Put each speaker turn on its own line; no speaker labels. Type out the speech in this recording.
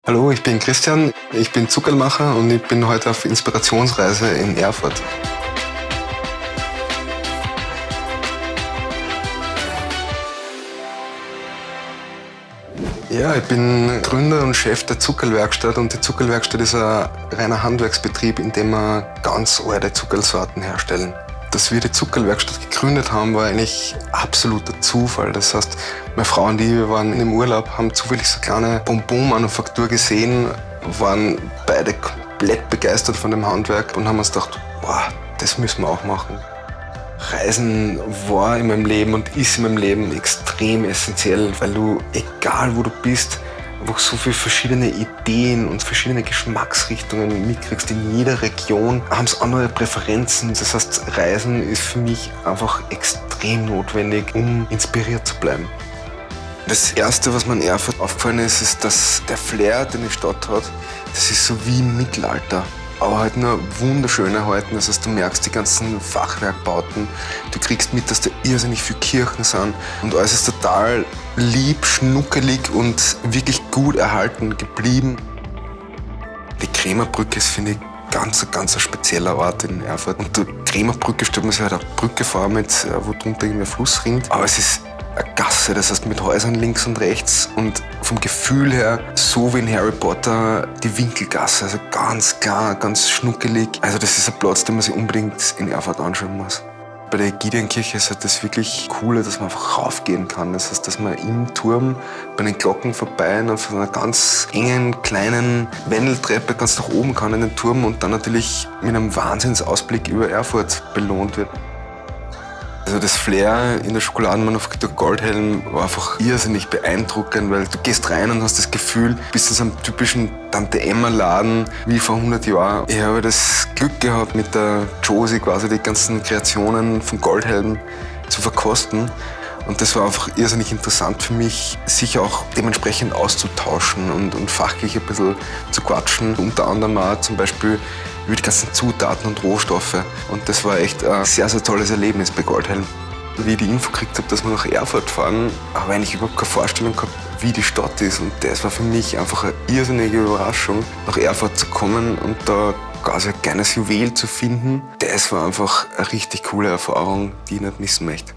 Hallo, ich bin Christian, ich bin Zuckerlmacher und ich bin heute auf Inspirationsreise in Erfurt. Ja, ich bin Gründer und Chef der Zuckerlwerkstatt und die Zuckerlwerkstatt ist ein reiner Handwerksbetrieb, in dem wir ganz alte Zuckerlsorten herstellen. Dass wir die Zuckerlwerkstatt gegründet haben, war eigentlich absoluter Zufall. Das heißt, meine Frau und ich, wir waren im Urlaub, haben zufällig so eine kleine Bonbon-Manufaktur gesehen, waren beide komplett begeistert von dem Handwerk und haben uns gedacht, boah, das müssen wir auch machen. Reisen war in meinem Leben und ist in meinem Leben extrem essentiell, weil du, egal wo du bist, einfach so viele verschiedene Ideen und verschiedene Geschmacksrichtungen mitkriegst. In jeder Region haben es andere Präferenzen. Das heißt, Reisen ist für mich einfach extrem notwendig, um inspiriert zu bleiben. Das Erste, was mir in Erfurt aufgefallen ist, ist, dass der Flair, den die Stadt hat, das ist so wie im Mittelalter. Aber halt nur wunderschön erhalten. Das heißt, du merkst die ganzen Fachwerkbauten. Du kriegst mit, dass da irrsinnig viele Kirchen sind. Und alles ist total lieb, schnuckelig und wirklich gut erhalten geblieben. Die Krämerbrücke ist, finde ich, ganz ein spezieller Ort in Erfurt. Und die Krämerbrücke stellt man sich halt eine Brücke vor, wo drunter irgendwie ein Fluss rinnt. Aber es ist eine Gasse, das heißt mit Häusern links und rechts und vom Gefühl her so wie in Harry Potter die Winkelgasse, also ganz klar, ganz schnuckelig. Also das ist ein Platz, den man sich unbedingt in Erfurt anschauen muss. Bei der Ägidienkirche ist halt das wirklich Coole, dass man einfach raufgehen kann. Das heißt, dass man im Turm bei den Glocken vorbei und von einer ganz engen, kleinen Wendeltreppe ganz nach oben kann in den Turm und dann natürlich mit einem Wahnsinnsausblick über Erfurt belohnt wird. Also das Flair in der Schokoladenmanufaktur Goldhelm war einfach irrsinnig beeindruckend, weil du gehst rein und hast das Gefühl, du bist in so einem typischen Tante-Emma-Laden wie vor 100 Jahren. Ich habe das Glück gehabt, mit der Josie quasi die ganzen Kreationen von Goldhelm zu verkosten. Und das war einfach irrsinnig interessant für mich, sich auch dementsprechend auszutauschen und fachlich ein bisschen zu quatschen. Unter anderem auch zum Beispiel über die ganzen Zutaten und Rohstoffe. Und das war echt ein sehr tolles Erlebnis bei Goldhelm. Wie ich die Info gekriegt habe, dass wir nach Erfurt fahren, habe ich eigentlich überhaupt keine Vorstellung gehabt, wie die Stadt ist. Und das war für mich einfach eine irrsinnige Überraschung, nach Erfurt zu kommen und da quasi ein kleines Juwel zu finden. Das war einfach eine richtig coole Erfahrung, die ich nicht missen möchte.